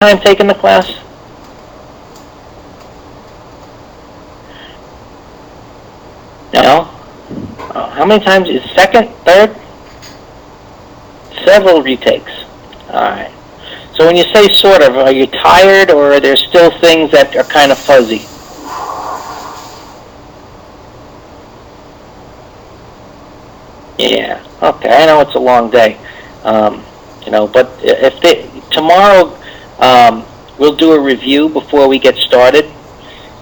time taking the class? No? How many times? Is second, third? Several retakes. Alright. So when you say sort of, are you tired, or are there still things that are kind of fuzzy? Yeah. Okay. I know it's a long day. But if tomorrow we'll do a review before we get started.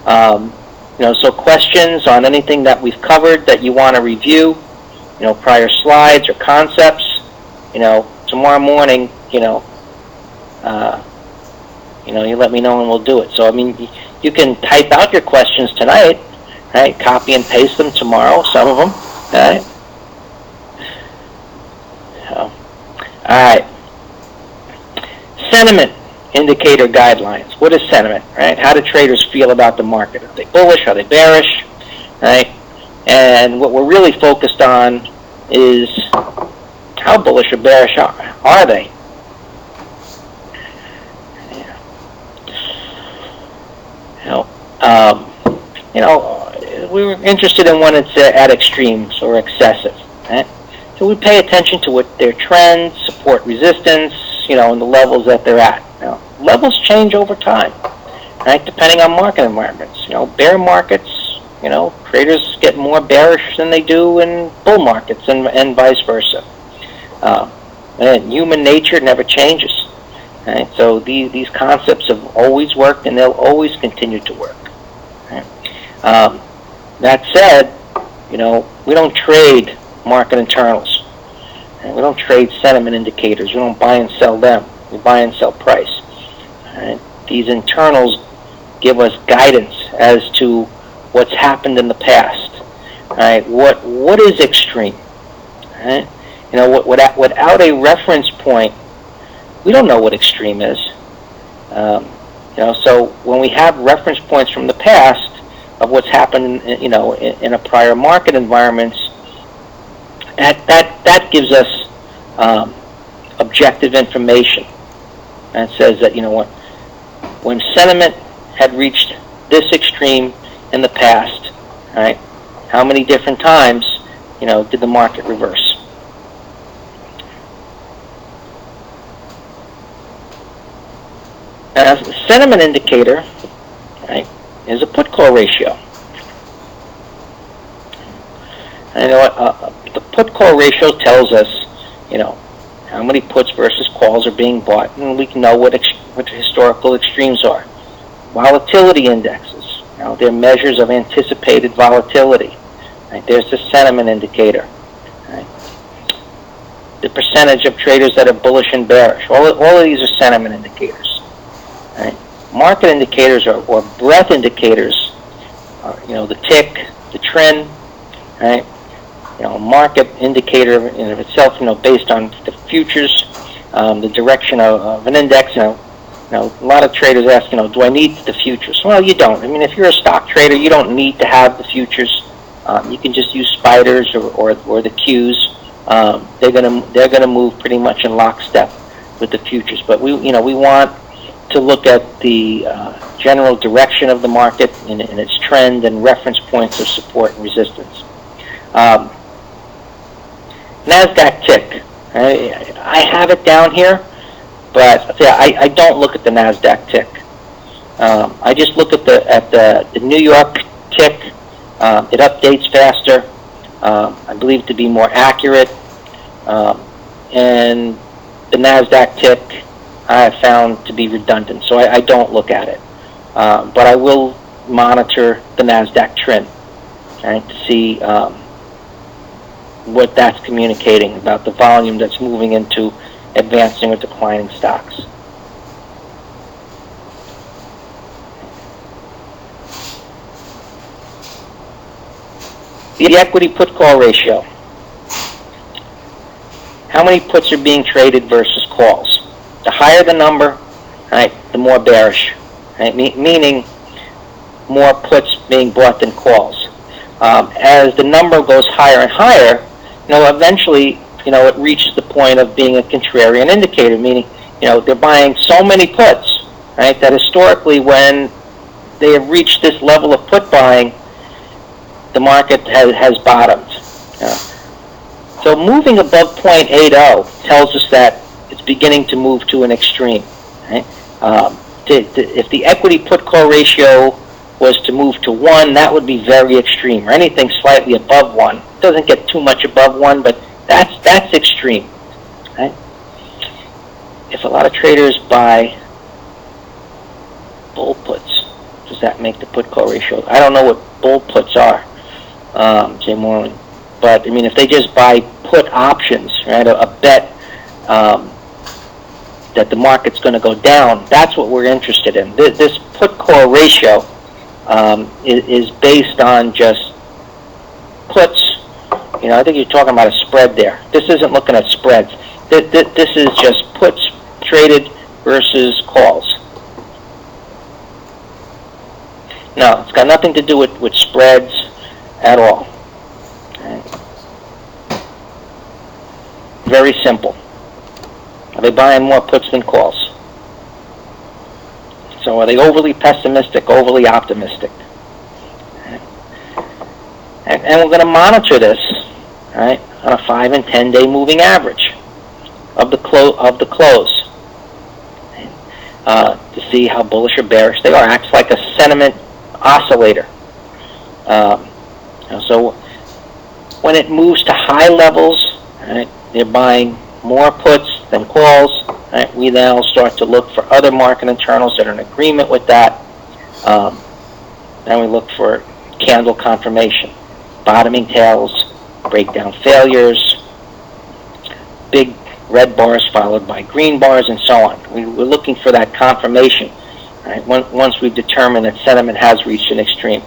So questions on anything that we've covered that you want to review, prior slides or concepts, tomorrow morning, you let me know and we'll do it. So, I mean, you can type out your questions tonight, right? Copy and paste them tomorrow, some of them, right? So, all right. Sentiment indicator guidelines. What is sentiment, right? How do traders feel about the market? Are they bullish? Are they bearish? Right? And what we're really focused on is how bullish or bearish are they? We were interested in when it's at extremes or excessive. Right? So we pay attention to what their trends, support, resistance, and the levels that they're at. Now, levels change over time, right? Depending on market environments. Bear markets, traders get more bearish than they do in bull markets, and vice versa. And human nature never changes. Right? So these concepts have always worked, and they'll always continue to work. Right? That said, we don't trade market internals. Right? We don't trade sentiment indicators. We don't buy and sell them. We buy and sell price. Right? These internals give us guidance as to what's happened in the past. Right? What is extreme? Right? Without a reference point, we don't know what extreme is. So when we have reference points from the past of what's happened, in a prior market environments, that gives us objective information, and says that when sentiment had reached this extreme in the past, right? How many different times, did the market reverse? Now, the sentiment indicator, right, is a put-call ratio. And the put-call ratio tells us, how many puts versus calls are being bought, and we can know what historical extremes are. Volatility indexes, they're measures of anticipated volatility. Right? There's the sentiment indicator. Right? The percentage of traders that are bullish and bearish. All of these are sentiment indicators. Right? Market indicators or breadth indicators are, the tick, the trend, right? Market indicator in of itself, based on the futures, the direction of an index. A lot of traders ask, do I need the futures? Well, you don't. I mean, if you're a stock trader, you don't need to have the futures. You can just use spiders or the Qs. They're gonna move pretty much in lockstep with the futures. But we want to look at the general direction of the market and its trend and reference points of support and resistance. NASDAQ tick. I have it down here, but I don't look at the NASDAQ tick. I just look at the New York tick. It updates faster. I believe it to be more accurate. And the NASDAQ tick I have found to be redundant, so I don't look at it. But I will monitor the NASDAQ trend, right, to see what that's communicating about the volume that's moving into advancing or declining stocks. The equity put-call ratio. How many puts are being traded versus calls? The higher the number, right, the more bearish, right? Meaning more puts being bought than calls. As the number goes higher and higher, eventually, it reaches the point of being a contrarian indicator, meaning, they're buying so many puts right, that historically when they have reached this level of put buying, the market has bottomed. So moving above 0.80 tells us that it's beginning to move to an extreme. Right? If the equity put-call ratio was to move to 1, that would be very extreme, or anything slightly above 1. It doesn't get too much above 1, but that's extreme. Right? If a lot of traders buy bull puts, does that make the put-call ratio? I don't know what bull puts are, Jay Moreland. But, I mean, if they just buy put options, right, a bet that the market's going to go down, that's what we're interested in. This put-call ratio is based on just puts. You know, I think you're talking about a spread there. This isn't looking at spreads. This is just puts traded versus calls. No, it's got nothing to do with spreads at all. Very simple. Are they buying more puts than calls? So are they overly pessimistic, overly optimistic? And we're going to monitor this, right, on a 5 and 10 day moving average of the close to see how bullish or bearish they are. Acts like a sentiment oscillator. So when it moves to high levels, right, they're buying more puts than calls. Right? We now start to look for other market internals that are in agreement with that. Then we look for candle confirmation, bottoming tails, breakdown failures, big red bars followed by green bars, and so on. We're looking for that confirmation, right? Once we've determined that sentiment has reached an extreme.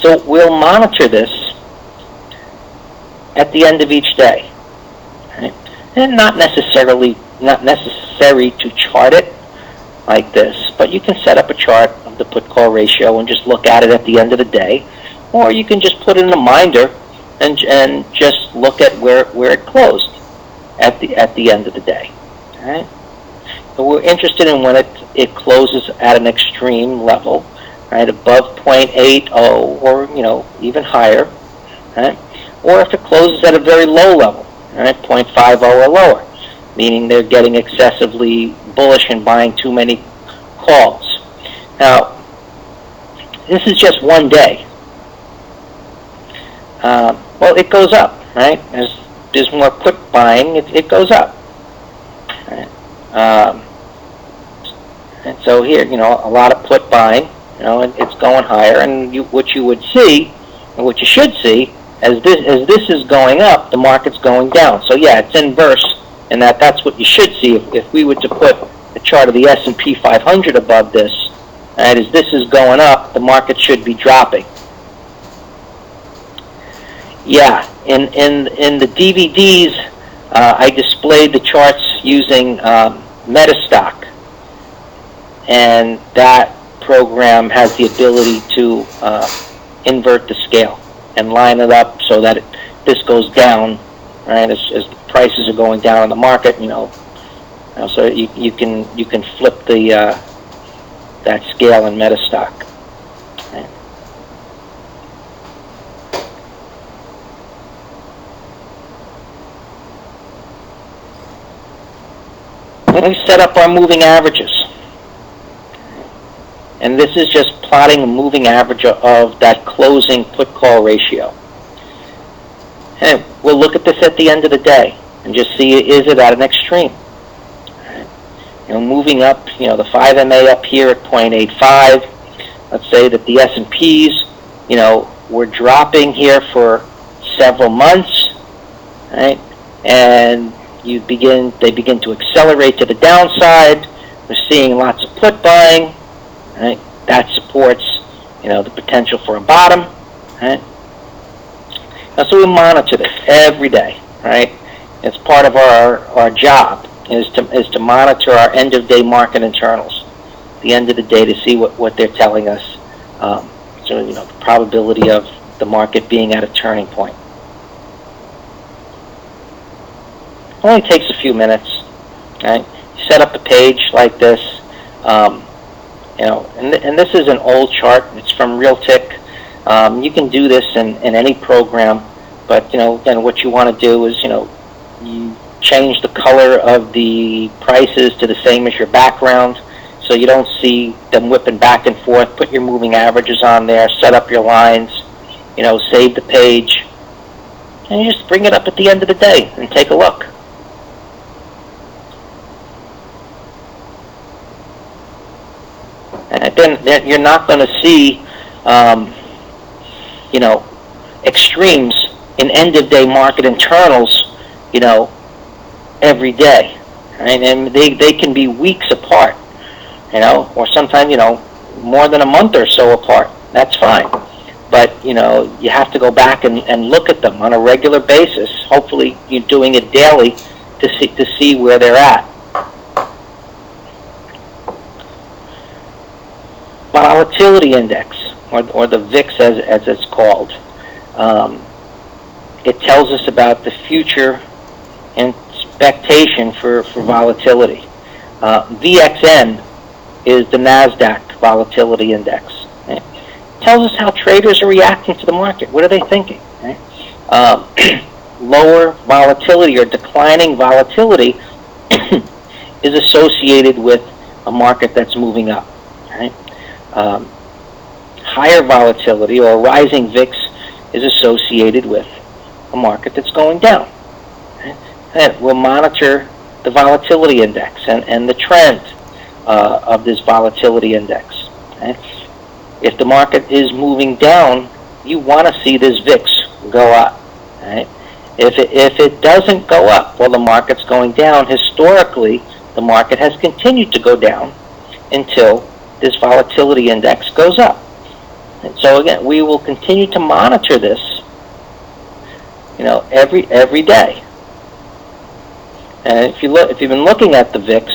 So we'll monitor this at the end of each day, right? And not necessary to chart it like this, but you can set up a chart of the put-call ratio and just look at it at the end of the day, or you can just put it in a minder and just look at where it closed at the end of the day. Right? So we're interested in when it closes at an extreme level. Right, above 0.80 or even higher, right? Or if it closes at a very low level, right, 0.50 or lower, meaning they're getting excessively bullish and buying too many calls. Now, this is just one day. Well, it goes up, right? As there's more put buying, it goes up. Right? And so here, a lot of put buying. And it's going higher, and what you would see, and what you should see, as this is going up, the market's going down. So yeah, it's inverse, and that's what you should see. If we were to put a chart of the S&P 500 above this, and as this is going up, the market should be dropping. Yeah, in the DVDs, I displayed the charts using Metastock, and that program has the ability to invert the scale and line it up so that this goes down, right, as the prices are going down in the market. So you can flip that scale in Metastock. Right. We set up our moving averages. And this is just plotting a moving average of that closing put-call ratio. And we'll look at this at the end of the day and just see, is it at an extreme? Moving up, the 5MA up here at 0.85. Let's say that the S&Ps, were dropping here for several months, right? And they begin to accelerate to the downside. We're seeing lots of put buying. Right? That supports, the potential for a bottom. Right? So we monitor this every day. Right? It's part of our job is to monitor our end of day market internals. At the end of the day, to see what they're telling us. So the probability of the market being at a turning point. only takes a few minutes. Right? You set up a page like this, and this is an old chart. It's from Realtic. You can do this in any program, but then what you want to do is you change the color of the prices to the same as your background, so you don't see them whipping back and forth. Put your moving averages on there. Set up your lines. Save the page, and you just bring it up at the end of the day and take a look. And then you're not going to see, extremes in end-of-day market internals, every day, right? And they can be weeks apart, or sometimes, more than a month or so apart. That's fine. But, you have to go back and look at them on a regular basis. Hopefully you're doing it daily to see where they're at. Volatility index, or the VIX as it's called. It tells us about the future expectation for volatility. VXN is the NASDAQ volatility index. Right? It tells us how traders are reacting to the market. What are they thinking? Right? Lower volatility or declining volatility is associated with a market that's moving up. Right? Higher volatility or rising VIX is associated with a market that's going down. Right? And we'll monitor the volatility index and the trend of this volatility index. Right? If the market is moving down, you want to see this VIX go up. Right? If it doesn't go up while the market's going down, historically the market has continued to go down until this volatility index goes up. And so again, we will continue to monitor this, every day. And if you've been looking at the VIX,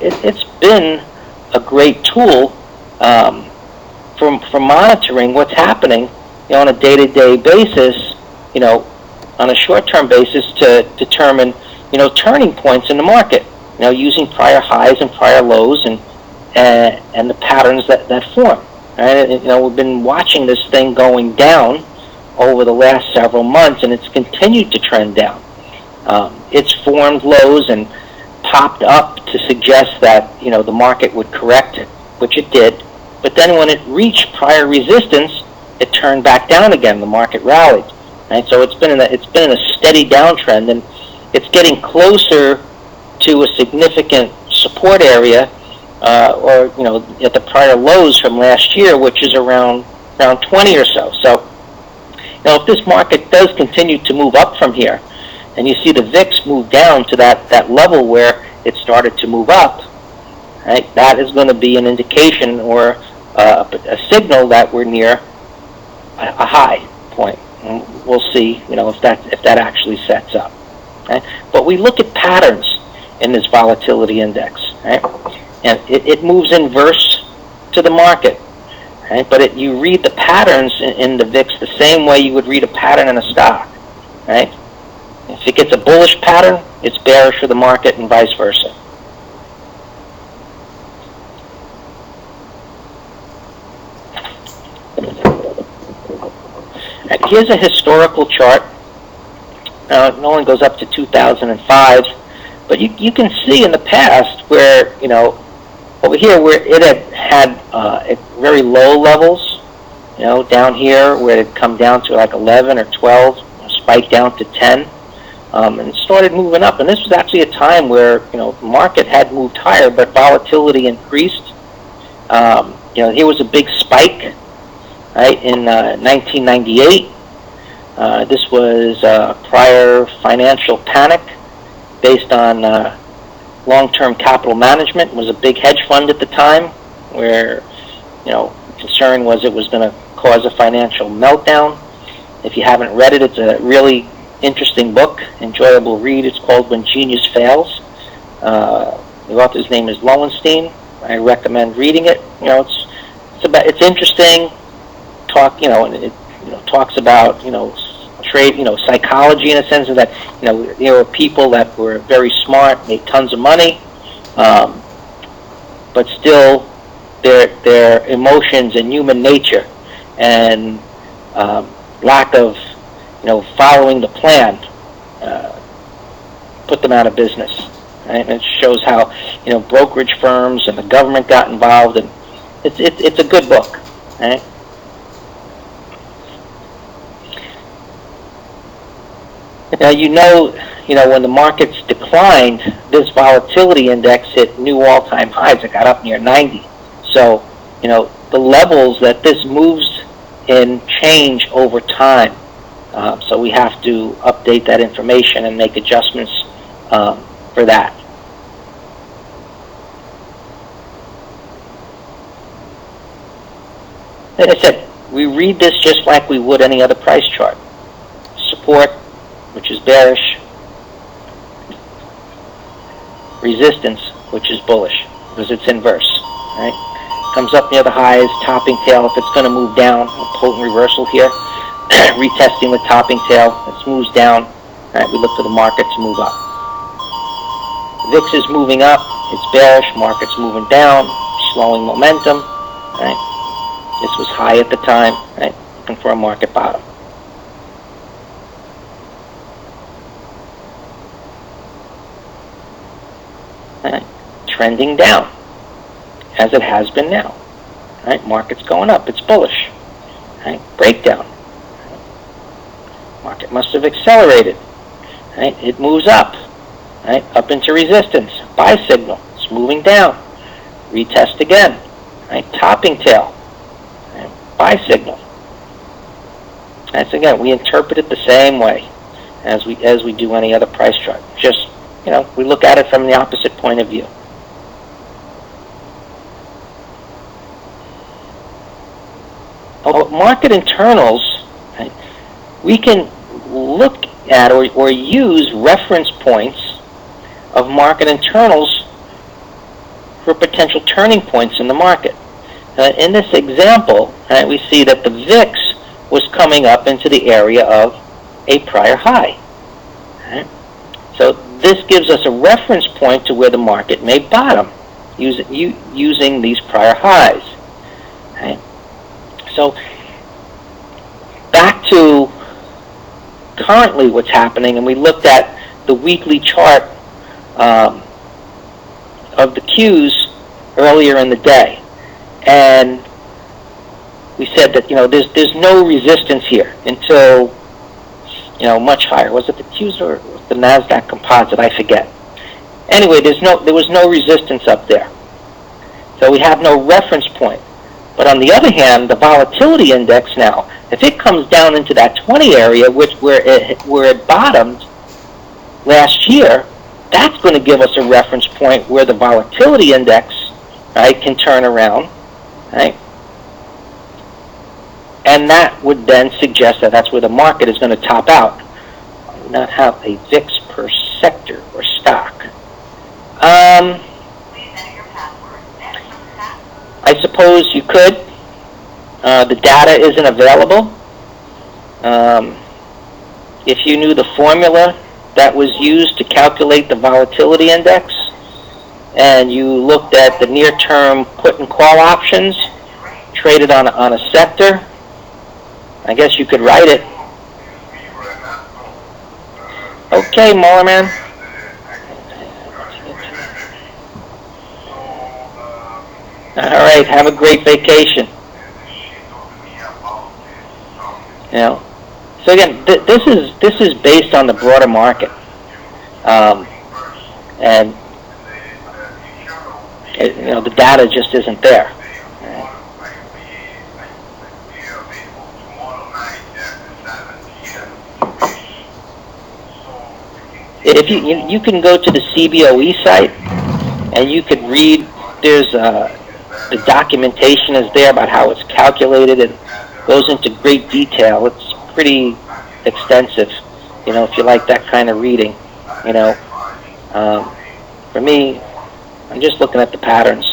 it's been a great tool for monitoring what's happening, on a day-to-day basis, on a short-term basis to determine, turning points in the market, using prior highs and prior lows and the patterns that form. Right? We've been watching this thing going down over the last several months, and it's continued to trend down. It's formed lows and popped up to suggest that the market would correct it, which it did. But then when it reached prior resistance, it turned back down again. The market rallied. Right? So it's been in a steady downtrend, and it's getting closer to a significant support area, or at the prior lows from last year, which is around 20 or so. So if this market does continue to move up from here, and you see the VIX move down to that level where it started to move up, right? That is going to be an indication or a signal that we're near a high point. And we'll see, if that actually sets up. Right? But we look at patterns in this volatility index, right? And it moves inverse to the market, right? But you read the patterns in the VIX the same way you would read a pattern in a stock, right? If it gets a bullish pattern, it's bearish for the market, and vice versa. Here's a historical chart. It only goes up to 2005, but you can see in the past where, over here where it had at very low levels, down here where it had come down to like 11 or 12, spiked down to 10, and started moving up. And this was actually a time where, the market had moved higher, but volatility increased. Here was a big spike, right, in 1998. This was prior financial panic based on long-term capital management. It was a big hedge fund at the time where, concern was it was going to cause a financial meltdown. If you haven't read it, it's a really interesting book, enjoyable read. It's called When Genius Fails. The author's name is Lowenstein. I recommend reading it. It's interesting. And it talks about trade, psychology in a sense of that, there were people that were very smart, made tons of money, but still their emotions and human nature and lack of, following the plan put them out of business. Right? And it shows how, brokerage firms and the government got involved, and it's a good book. Right? Now, when the markets declined, this volatility index hit new all-time highs. It got up near 90. So, the levels that this moves in change over time. So we have to update that information and make adjustments for that. As I said, we read this just like we would any other price chart. Support, which is bearish. Resistance, which is bullish, because it's inverse. Right? Comes up near the highs, topping tail. If it's going to move down, a potent reversal here. Retesting the topping tail. It moves down. Right? We look to the market to move up. VIX is moving up. It's bearish. Market's moving down. Slowing momentum. Right? This was high at the time. Right? Looking for a market bottom. Right? Trending down, as it has been now. Right? Market's going up. It's bullish. Right? Breakdown. Market must have accelerated. Right? It moves up. Right? Up into resistance. Buy signal. It's moving down. Retest again. Right? Topping tail. Right? Buy signal. That's again, we interpret it the same way as we do any other price chart. Just, we look at it from the opposite point of view. Market internals, right, we can look at or use reference points of market internals for potential turning points in the market. In this example, right, we see that the VIX was coming up into the area of a prior high. Right? So this gives us a reference point to where the market may bottom using these prior highs. Right? So back to currently what's happening, and we looked at the weekly chart of the Qs earlier in the day, and we said that there's no resistance here until much higher. Was it the Qs or the Nasdaq Composite? I forget. Anyway, there was no resistance up there, so we have no reference point. But on the other hand, the volatility index now, if it comes down into that 20 area, where it bottomed last year, that's going to give us a reference point where the volatility index, right, can turn around, right? And that would then suggest that that's where the market is going to top out. I do not have a VIX per sector or stock. I suppose you could. The data isn't available. If you knew the formula that was used to calculate the volatility index, and you looked at the near-term put and call options traded on a sector, I guess you could write it. Okay, Mullerman. All right, have a great vacation. So again, this is based on the broader market, and the data just isn't there. If you can go to the CBOE site, and you could read. There's the documentation is there about how it's calculated. It goes into great detail. It's pretty extensive, if you like that kind of reading. For me, I'm just looking at the patterns,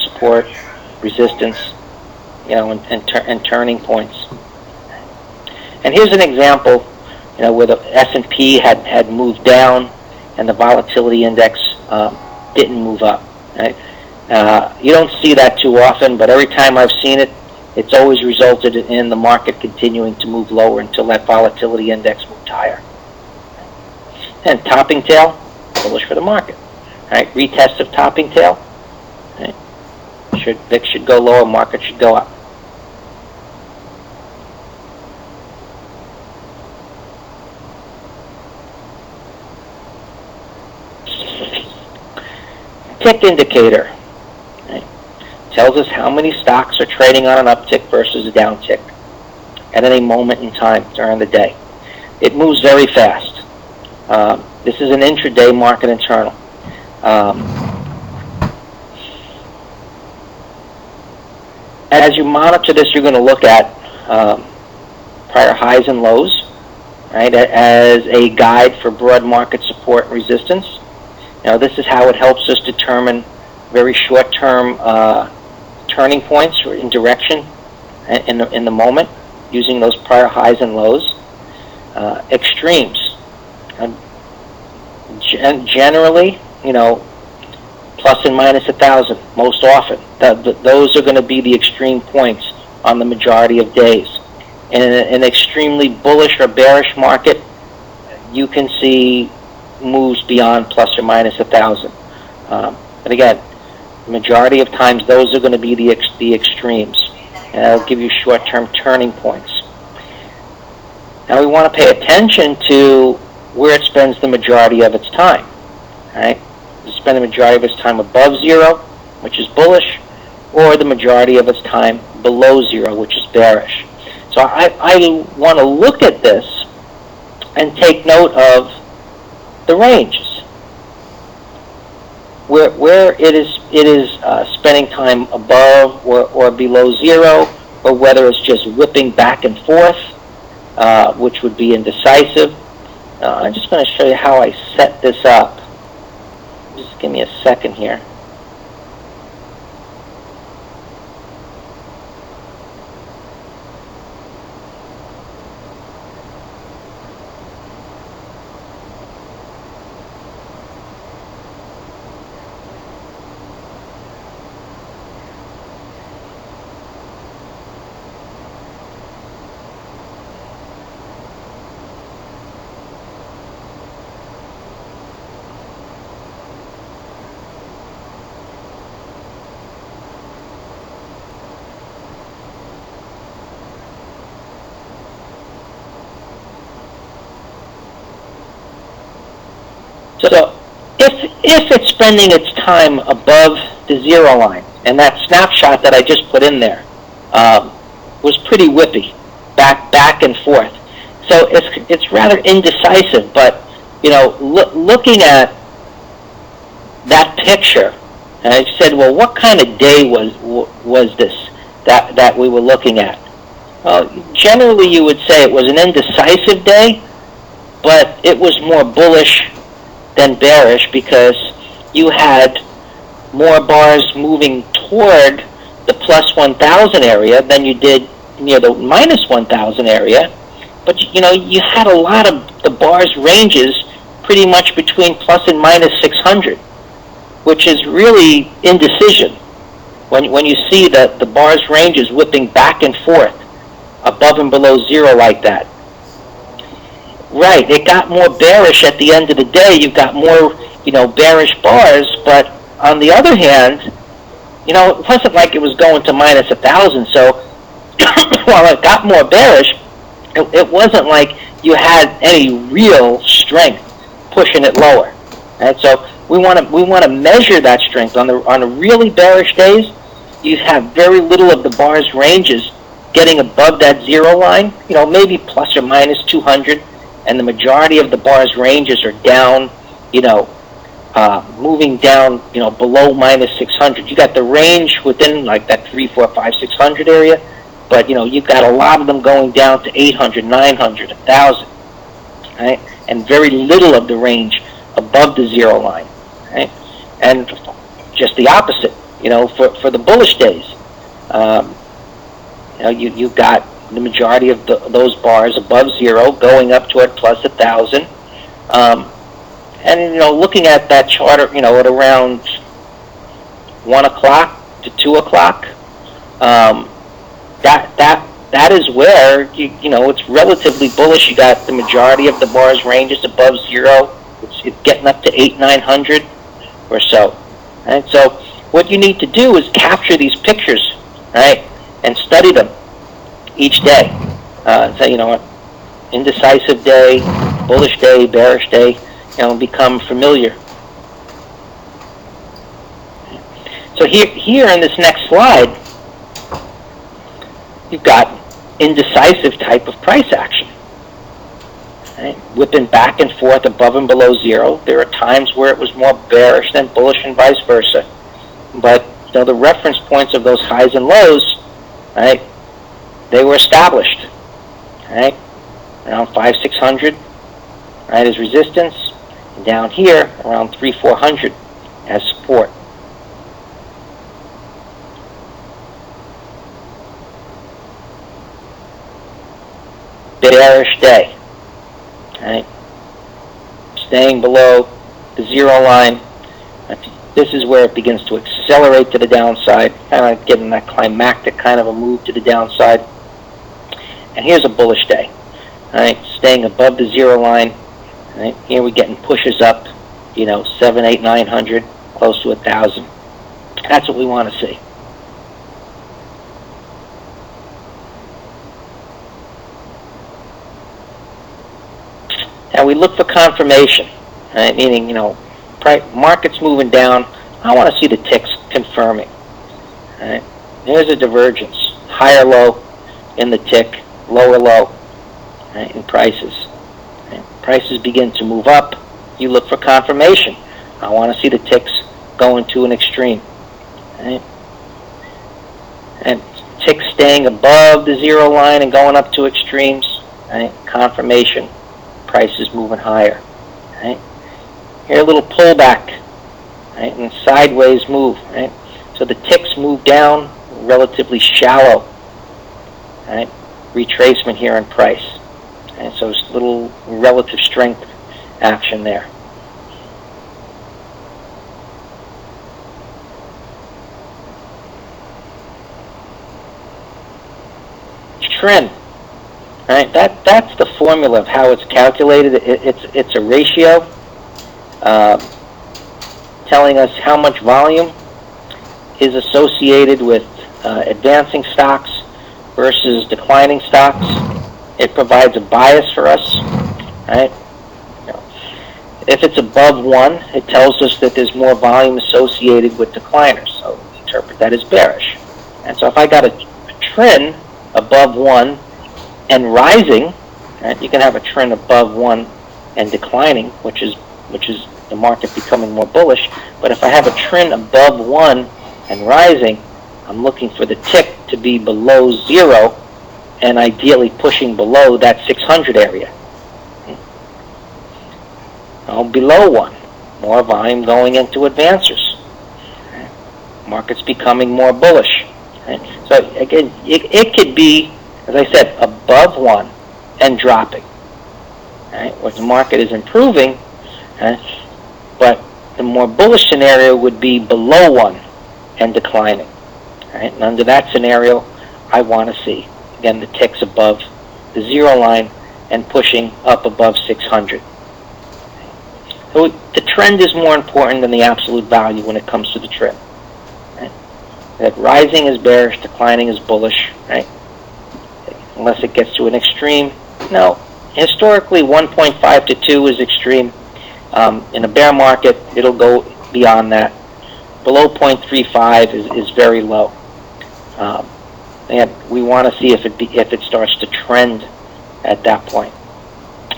support, resistance, and turning points. And here's an example, where the S&P had moved down and the volatility index didn't move up. Right? You don't see that too often, but every time I've seen it, it's always resulted in the market continuing to move lower until that volatility index moved higher. And topping tail, bullish for the market. Right? Retest of topping tail, right? VIX should go lower, market should go up. Tick indicator, right? Tells us how many stocks are trading on an uptick versus a downtick at any moment in time during the day. It moves very fast. This is an intraday market internal. As you monitor this, you're going to look at prior highs and lows, right, as a guide for broad market support and resistance. Now, this is how it helps us determine very short-term turning points in direction in the moment, using those prior highs and lows. Extremes. Generally, plus and minus 1,000 most often. Those are going to be the extreme points on the majority of days. In an extremely bullish or bearish market, you can see moves beyond plus or minus 1,000. But again, the majority of times those are going to be the extremes. And that'll give you short-term turning points. Now we want to pay attention to where it spends the majority of its time. Right? Does it spend the majority of its time above zero, which is bullish, or the majority of its time below zero, which is bearish? So I want to look at this and take note of the ranges, where it is spending time above or below zero, or whether it's just whipping back and forth, which would be indecisive. I'm just going to show you how I set this up. Just give me a second here. So if it's spending its time above the zero line, and that snapshot that I just put in there was pretty whippy, back and forth. So it's rather indecisive. But looking at that picture, and I said, well, what kind of day was this that we were looking at? Well, generally you would say it was an indecisive day, but it was more bullish than bearish, because you had more bars moving toward the plus 1,000 area than you did near the minus 1,000 area. But you had a lot of the bars ranges pretty much between plus and minus 600, which is really indecision when you see the bars ranges whipping back and forth above and below zero like that. Right, it got more bearish at the end of the day. You've got more, bearish bars, but on the other hand, it wasn't like it was going to minus 1,000. So while it got more bearish, it wasn't like you had any real strength pushing it lower. Right? So we want to measure that strength on the really bearish days. You have very little of the bars ranges getting above that zero line. Maybe plus or minus 200. And the majority of the bars ranges are down, moving down, below minus 600. You got the range within like that 3, 4, 5, 600 area, but you've got a lot of them going down to 800, 900, 1,000, right? And very little of the range above the zero line, right? And just the opposite, for the bullish days, you've got the majority of those bars above zero, going up to at plus 1,000. And looking at that chart, at around 1 o'clock to 2 o'clock, that is where it's relatively bullish. You got the majority of the bars ranges above zero. It's getting up to 800-900 or so. Right? So what you need to do is capture these pictures, right, and study them each day. So indecisive day, bullish day, bearish day, become familiar. So here in this next slide, you've got indecisive type of price action. Right? Whipping back and forth above and below zero. There are times where it was more bearish than bullish and vice versa. But the reference points of those highs and lows, right, they were established. Right? Around 500-600, right, as resistance. And down here, around 300-400 as support. Bearish day. Right? Staying below the zero line. This is where it begins to accelerate to the downside, kind of getting that climactic kind of a move to the downside. And here's a bullish day. Right? Staying above the zero line. Right? Here we're getting pushes up, 700, 800, 900, close to 1,000. That's what we want to see. Now we look for confirmation, right? Meaning, market's moving down. I want to see the ticks confirming. Right? There's a divergence. Higher low in the tick, lower low, right, in prices. Right? Prices begin to move up. You look for confirmation. I want to see the ticks going to an extreme. Right? And ticks staying above the zero line and going up to extremes. Right? Confirmation. Prices moving higher. Right? Here a little pullback, right, and sideways move. Right? So the ticks move down, relatively shallow. Right? Retracement here in price. Right? So it's a little relative strength action there. Trend. Right, that's the formula of how it's calculated. It's a ratio telling us how much volume is associated with advancing stocks versus declining stocks. It provides a bias for us. Right? If it's above 1, it tells us that there's more volume associated with decliners. So we interpret that as bearish. And so if I got a trend above 1 and rising, right, you can have a trend above 1 and declining, which is the market becoming more bullish. But if I have a trend above 1 and rising, I'm looking for the tick to be below 0 and ideally pushing below that 600 area. Now below 1, more volume going into advancers. Market's becoming more bullish. So again, it could be, as I said, above 1 and dropping. Right? Where the market is improving, but the more bullish scenario would be below 1 and declining. Right? And under that scenario, I want to see, again, the ticks above the zero line and pushing up above 600. So the trend is more important than the absolute value when it comes to the trend. Right? That rising is bearish, declining is bullish, right? Unless it gets to an extreme. No, historically 1.5 to 2 is extreme. In a bear market, it'll go beyond that. Below 0.35 is very low. And we want to see if it starts to trend at that point.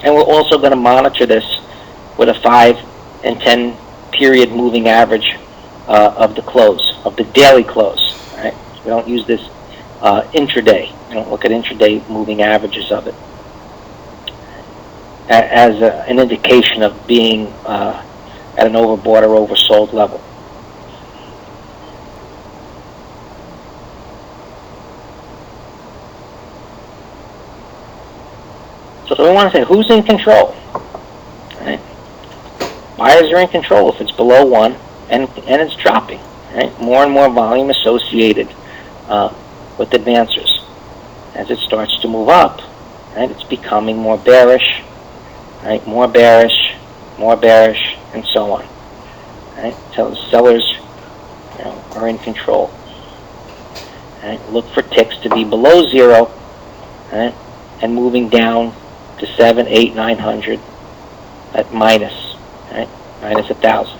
And we're also going to monitor this with a 5 and 10 period moving average of the close, of the daily close. Right? We don't use this intraday. We don't look at intraday moving averages of it as an indication of being at an overbought or oversold level. So we want to say who's in control. Right? Buyers are in control if it's below 1 and it's dropping. Right? More and more volume associated with advancers. As it starts to move up, right, it's becoming more bearish, right? More bearish, and so on. Right? So the sellers, are in control. Right? Look for ticks to be below 0, right? And moving down to 7, 8, 900 at minus, right? Minus 1,000.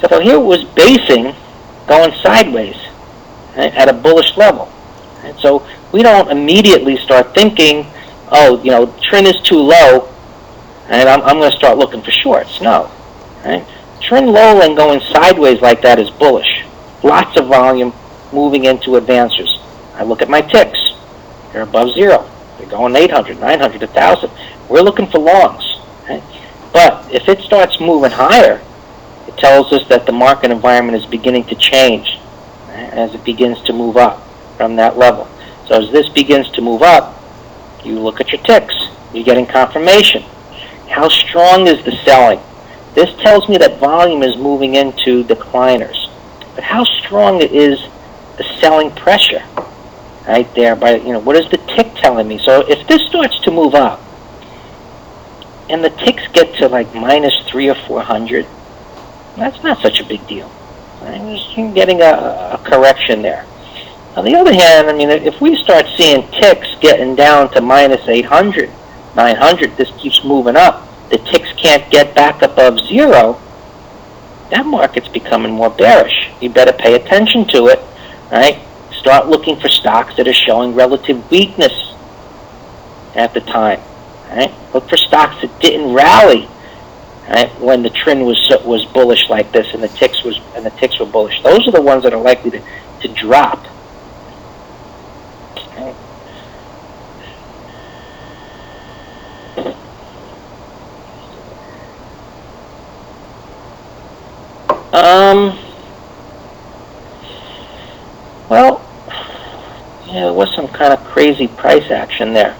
So here was basing going sideways, right, at a bullish level. Right? So we don't immediately start thinking, oh, trend is too low, and I'm going to start looking for shorts. No. Right? Trend low and going sideways like that is bullish. Lots of volume moving into advancers. I look at my ticks. They're above 0. They're going 800, 900, 1,000. We're looking for longs. Right? But if it starts moving higher, it tells us that the market environment is beginning to change, right, as it begins to move up from that level. So as this begins to move up, you look at your ticks. You're getting confirmation. How strong is the selling? This tells me that volume is moving into decliners. But how strong is the selling pressure? Right there, what is the tick telling me? So if this starts to move up, and the ticks get to like minus 300 or 400, that's not such a big deal. Right? You're getting a correction there. On the other hand, if we start seeing ticks getting down to minus 800, 900, this keeps moving up, the ticks can't get back above 0, that market's becoming more bearish. You better pay attention to it, right? Start looking for stocks that are showing relative weakness at the time, right? Look for stocks that didn't rally, right, when the trend was bullish like this and the ticks were bullish. Those are the ones that are likely to drop. Okay. Well, there was some kind of crazy price action there.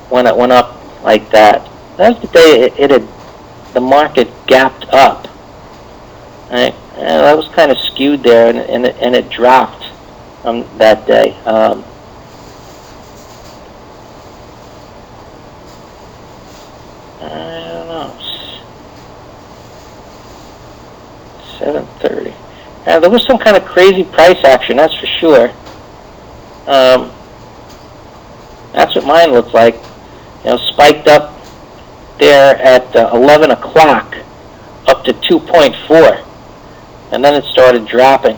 When it went up like that. That was the day the market gapped up. Right? And that was kind of skewed there, and it dropped that day. I don't know. 7:30. There was some kind of crazy price action, that's for sure. That's what mine looked like. Spiked up there at 11 o'clock up to 2.4, and then it started dropping.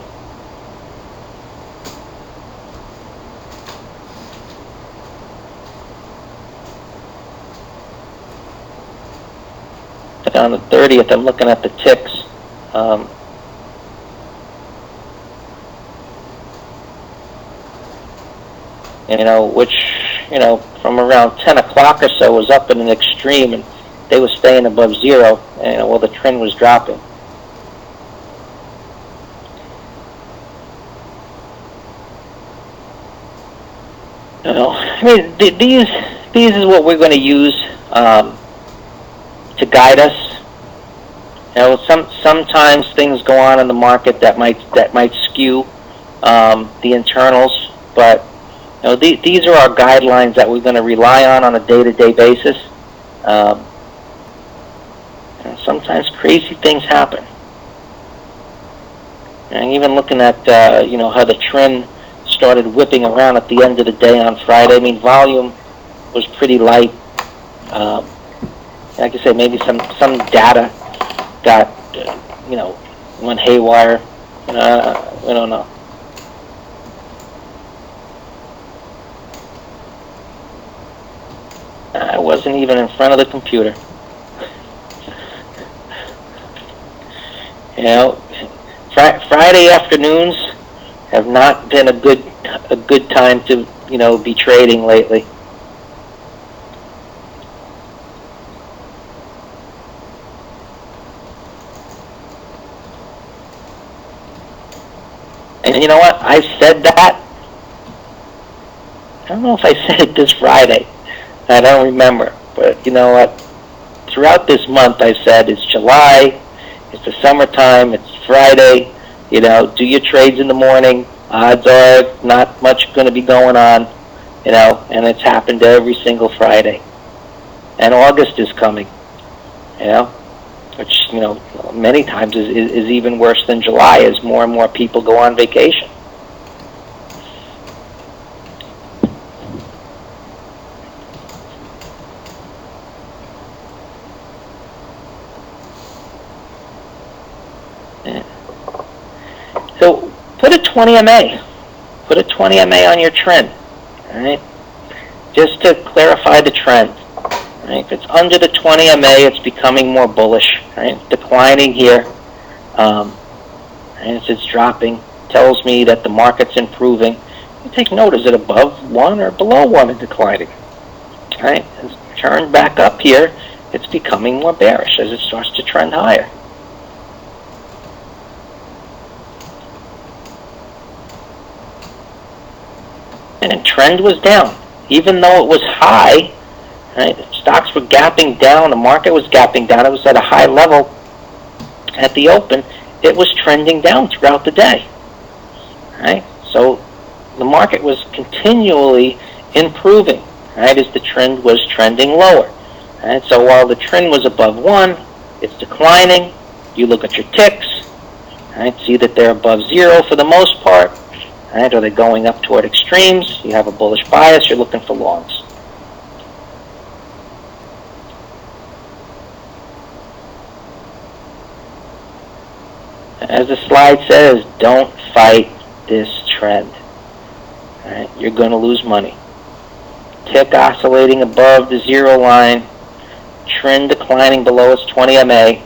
On the 30th, I'm looking at the ticks. Which, from around 10 o'clock or so was up in an extreme, and they were staying above 0, while the trend was dropping. These is what we're going to use to guide us. Sometimes things go on in the market that might skew the internals, but these are our guidelines that we're going to rely on a day-to-day basis. Sometimes crazy things happen. And even looking at how the trend started whipping around at the end of the day on Friday. Volume was pretty light. Like I said, maybe some data got went haywire. We don't know. I wasn't even in front of the computer. Friday afternoons have not been a good time to be trading lately. And you know what? I said that. I don't know if I said it this Friday. I don't remember. But you know what? Throughout this month, I said it's July, it's the summertime, it's Friday. You know, do your trades in the morning. Odds are not much going to be going on. You know, and it's happened every single Friday. And August is coming. You know, which, you know, many times is even worse than July as more and more people go on vacation. So put a 20 MA. Put a 20 MA on your trend, all right? Just to clarify the trend. Right? If it's under the 20 MA, it's becoming more bullish, right? Declining here, and as it's dropping, tells me that the market's improving. You take note, is it above 1 or below 1 and declining? Right? It's turned back up here, it's becoming more bearish as it starts to trend higher. And trend was down. Even though it was high, right, stocks were gapping down, the market was gapping down, it was at a high level at the open, it was trending down throughout the day. Right? So the market was continually improving, right, as the trend was trending lower. Right? So while the trend was above 1, it's declining. You look at your ticks, right, see that they're above 0 for the most part. Right? Are they going up toward extremes? You have a bullish bias, you're looking for longs. As the slide says, don't fight this trend. Right? You're going to lose money. Tick oscillating above the 0 line, trend declining below its 20 MA,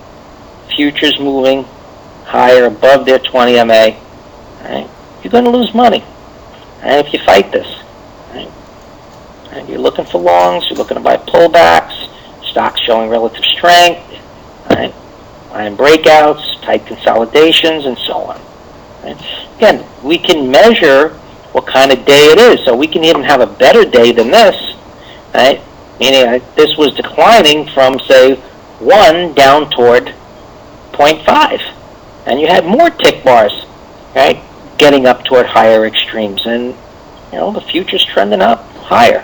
futures moving higher above their 20 MA. Right? You're going to lose money, right, if you fight this. Right? And you're looking for longs, you're looking to buy pullbacks, stocks showing relative strength, right? Buying breakouts, tight consolidations, and so on. Right? Again, we can measure what kind of day it is, so we can even have a better day than this, right? Meaning this was declining from, say, 1 down toward 0.5, and you had more tick bars, right, getting up toward higher extremes, and you know the future's trending up higher.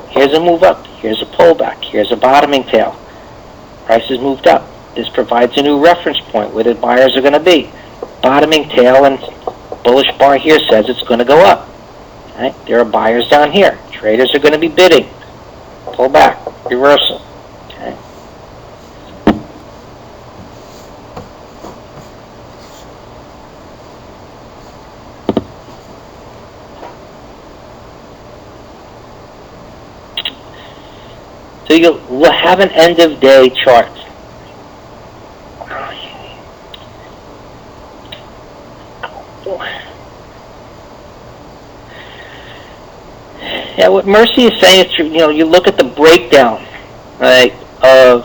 Here's a move up, here's a pullback, here's a bottoming tail. Prices moved up. This provides a new reference point where the buyers are going to be. Bottoming tail and bullish bar here says it's going to go up. Right? There are buyers down here. Traders are going to be bidding. Pull back, reversal. Okay. So you'll have an end of day chart. Yeah, what Mercy is saying is, you look at the breakdown, right, of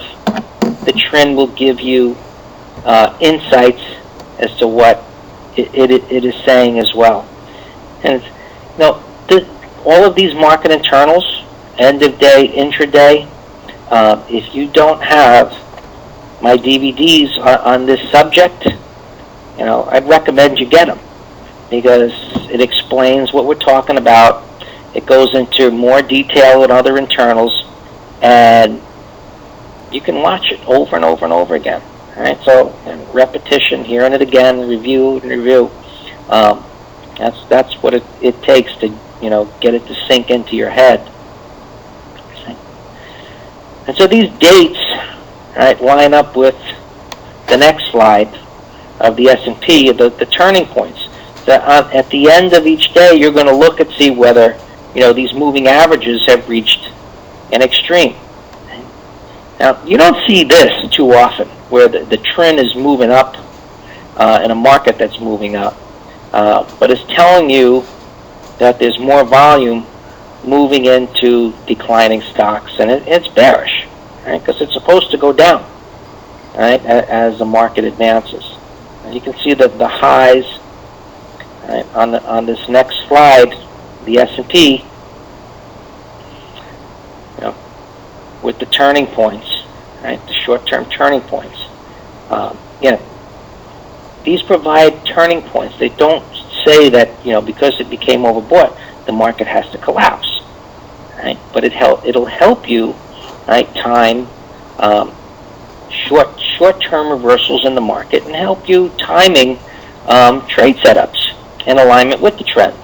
the trend will give you insights as to what it is saying as well. And all of these market internals, end of day, intraday, if you don't have my DVDs on this subject, I'd recommend you get them, because it explains what we're talking about. It goes into more detail with other internals, and you can watch it over and over and over again. All right, so repetition, hearing it again, review and review. That's what it takes to get it to sink into your head. And so these dates, right, line up with the next slide of the S&P, the turning points. At the end of each day, you're going to look and see whether these moving averages have reached an extreme. Now, you don't see this too often, where the trend is moving up in a market that's moving up. But it's telling you that there's more volume moving into declining stocks, and it's bearish, right? Because it's supposed to go down. right, as the market advances. And you can see that the highs, right, on this next slide, the S&P, you know, with the turning points, right, the short-term turning points. Again, these provide turning points. They don't say that, you know, because it became overbought, the market has to collapse, right? But it'll help you, right, time short-term reversals in the market and help you timing trade setups in alignment with the trend.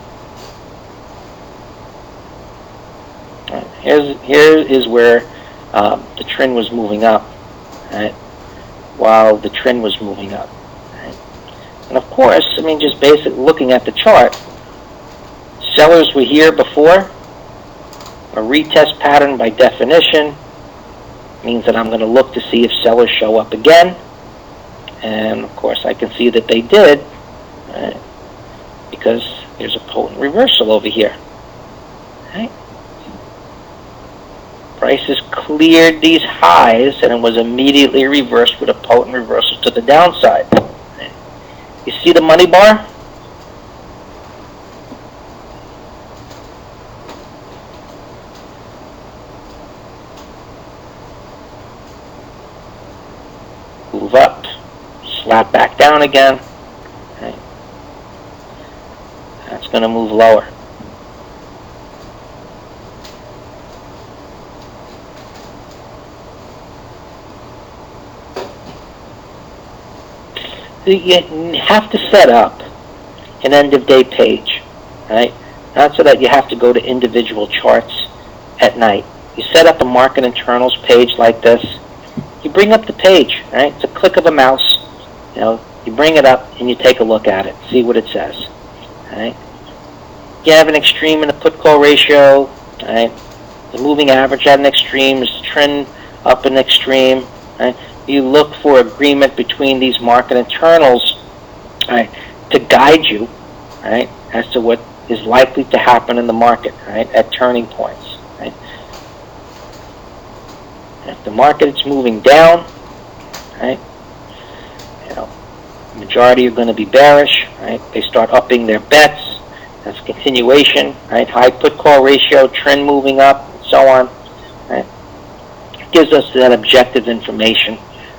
Here is where the trend was moving up, right, while the trend was moving up. Right? And of course, I mean, just basic looking at the chart, sellers were here before. A retest pattern by definition means that I'm going to look to see if sellers show up again. And of course, I can see that they did, right, because there's a potent reversal over here. Right? Prices cleared these highs and it was immediately reversed with a potent reversal to the downside. You see the money bar? Move up, slap back down again. Okay. That's going to move lower. You have to set up an end-of-day page, right? Not so that you have to go to individual charts at night. You set up a market internals page like this. You bring up the page, right? It's a click of a mouse. You know, you bring it up and you take a look at it, see what it says. Right? You have an extreme in the put-call ratio. Right? The moving average at an extreme is the trend up an extreme. Right? You look for agreement between these market internals, right, to guide you, right, as to what is likely to happen in the market, right, at turning points. Right? If the market is moving down, right, you know, the majority are going to be bearish, right? They start upping their bets. That's continuation, right? High put-call ratio, trend moving up, and so on. Right? It gives us that objective information.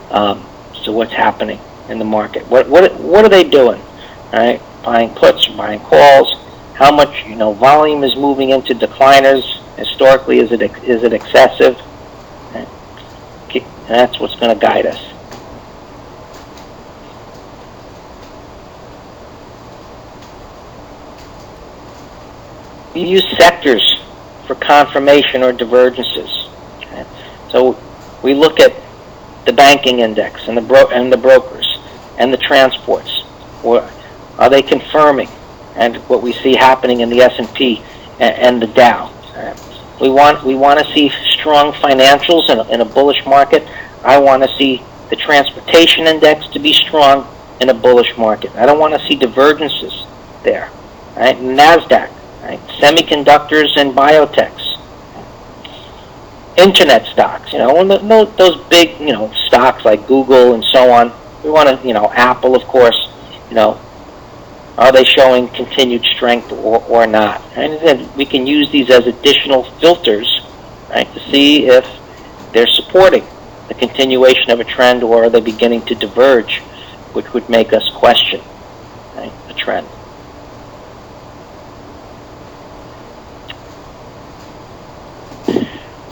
So what's happening in the market? What are they doing? Right? Buying puts, buying calls. How much, you know, volume is moving into decliners? Historically, is it excessive? Right? And that's what's going to guide us. We use sectors for confirmation or divergences. Okay? So we look at the banking index and the brokers and the transports. Or are they confirming? And what we see happening in the S&P and the Dow. We want to see strong financials in a bullish market. I want to see the transportation index to be strong in a bullish market. I don't want to see divergences there. Right? NASDAQ, right? Semiconductors and biotechs. Internet stocks, you know, those big, you know, stocks like Google and so on. We want to, you know, Apple, of course, you know, are they showing continued strength or not? And then we can use these as additional filters, right, to see if they're supporting the continuation of a trend or are they beginning to diverge, which would make us question, right, the trend.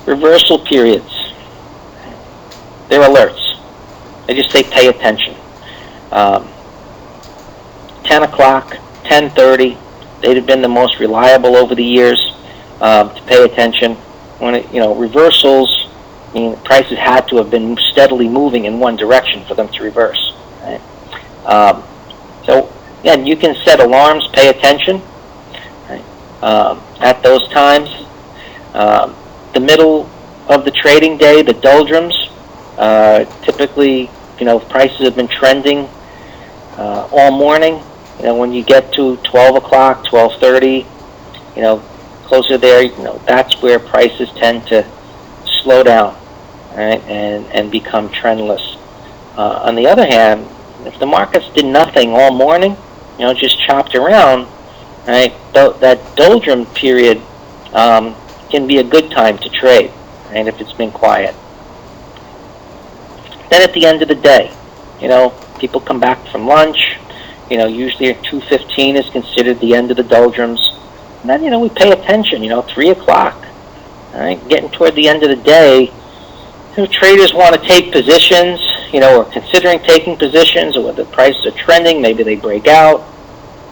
Reversal periods. They're alerts. They just say pay attention. 10 o'clock, 10:30, they'd have been the most reliable over the years to pay attention. When it, you know, reversals, I mean, prices had to have been steadily moving in one direction for them to reverse. Right? So again, you can set alarms, pay attention, right, at those times. The middle of the trading day, the doldrums, typically, you know, prices have been trending all morning. You know, when you get to 12 o'clock, 12:30, you know, closer there, you know, that's where prices tend to slow down, right, and become trendless. On the other hand, if the markets did nothing all morning, just chopped around, right, that doldrum period can be a good time to trade, right, if it's been quiet. Then at the end of the day, people come back from lunch. Usually at 2:15 is considered the end of the doldrums. And then, we pay attention, 3 o'clock. All right, getting toward the end of the day, traders want to take positions, or considering taking positions, or whether the prices are trending, maybe they break out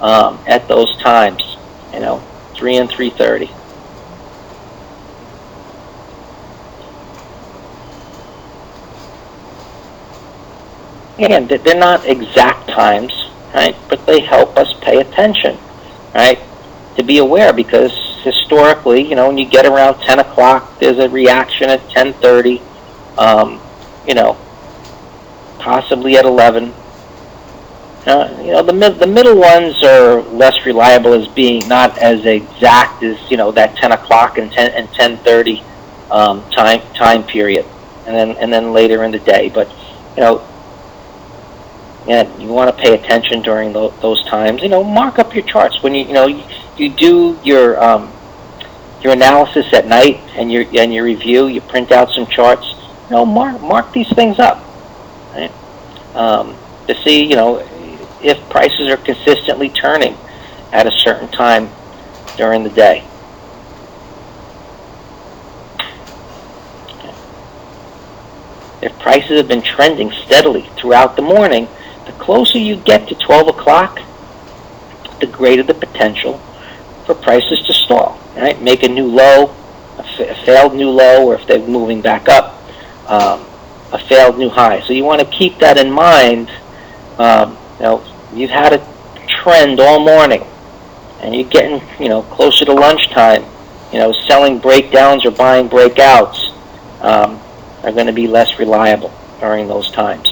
at those times, 3 and 3:30. Again, they're not exact times, right? But they help us pay attention, right? To be aware, because historically, when you get around 10 o'clock, there's a reaction at 10:30, possibly at 11. The middle ones are less reliable as being not as exact as, that 10 o'clock and 10:30 time period, and then later in the day. But, and you want to pay attention during those times. Mark up your charts when you do your analysis at night and your review. You print out some charts. Mark these things up, right? To see if prices are consistently turning at a certain time during the day. If prices have been trending steadily throughout the morning, the closer you get to 12 o'clock, the greater the potential for prices to stall, right? Make a new low, a failed new low, or if they're moving back up, a failed new high. So you want to keep that in mind. You've had a trend all morning, and you're getting, closer to lunchtime. Selling breakdowns or buying breakouts are going to be less reliable during those times.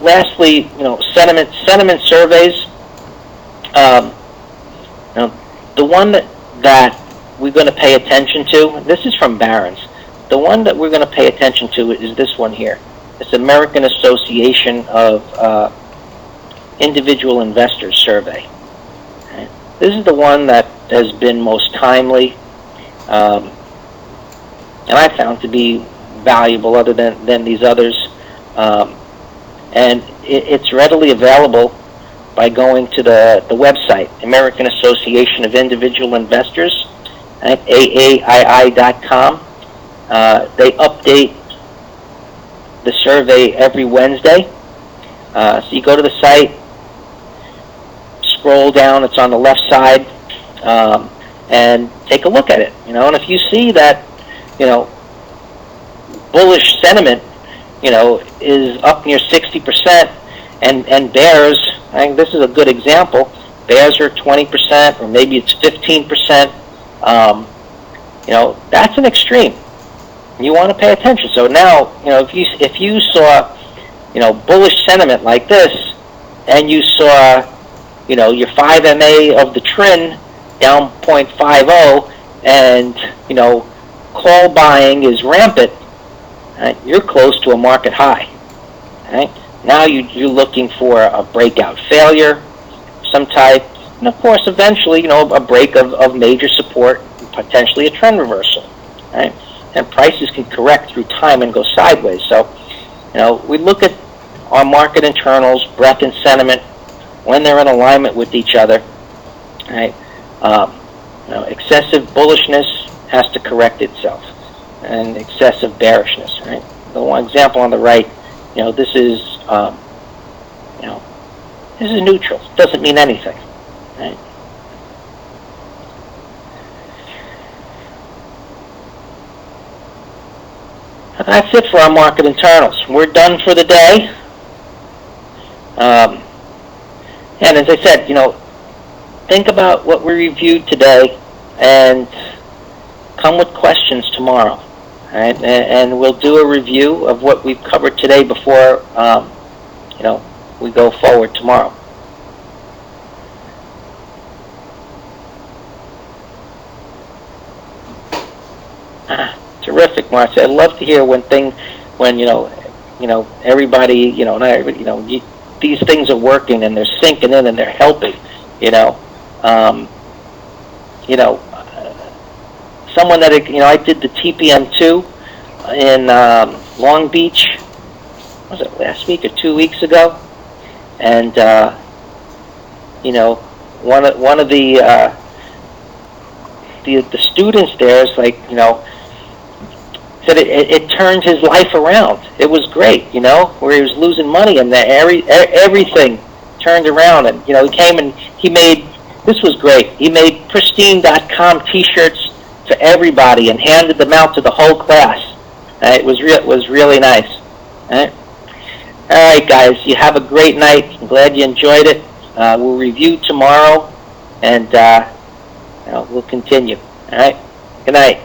Lastly, sentiment surveys. The one that we're going to pay attention to, this is from Barron's. The one that we're going to pay attention to is this one here. It's American Association of Individual Investors Survey. Okay. This is the one that has been most timely, and I found to be valuable other than these others. And it's readily available by going to the website, American Association of Individual Investors, at AAII.com. They update the survey every Wednesday. So you go to the site, scroll down, it's on the left side, and take a look at it. And if you see that, bullish sentiment, is up near 60%, and bears, I think this is a good example, bears are 20%, or maybe it's 15%, that's an extreme. You want to pay attention. So now, if you saw, bullish sentiment like this, and you saw, your 5 MA of the TRIN down 0.50, and, call buying is rampant, right? You're close to a market high. Right? Now you're looking for a breakout failure, some type, and of course, eventually, a break of major support, potentially a trend reversal. Right? And prices can correct through time and go sideways. So, we look at our market internals, breadth and sentiment, when they're in alignment with each other. Right? Excessive bullishness has to correct itself, and excessive bearishness. Right? The one example on the right, this is, this is neutral. It doesn't mean anything. Right? That's it for our market internals. We're done for the day. And as I said, think about what we reviewed today and come with questions tomorrow. Right? And we'll do a review of what we've covered today before, we go forward tomorrow. Terrific, Marcia. I love to hear when everybody, not everybody, these things are working and they're sinking in and they're helping. Someone that I did the TPM2 in Long Beach. Was it last week or 2 weeks ago? And one of the students there is like, said it turned his life around. It was great, where he was losing money and everything turned around. And he came and he made, this was great. He made pristine.com T-shirts for everybody and handed them out to the whole class. It was really nice. All right, guys, you have a great night. I'm glad you enjoyed it. We'll review tomorrow, and we'll continue. All right. Good night.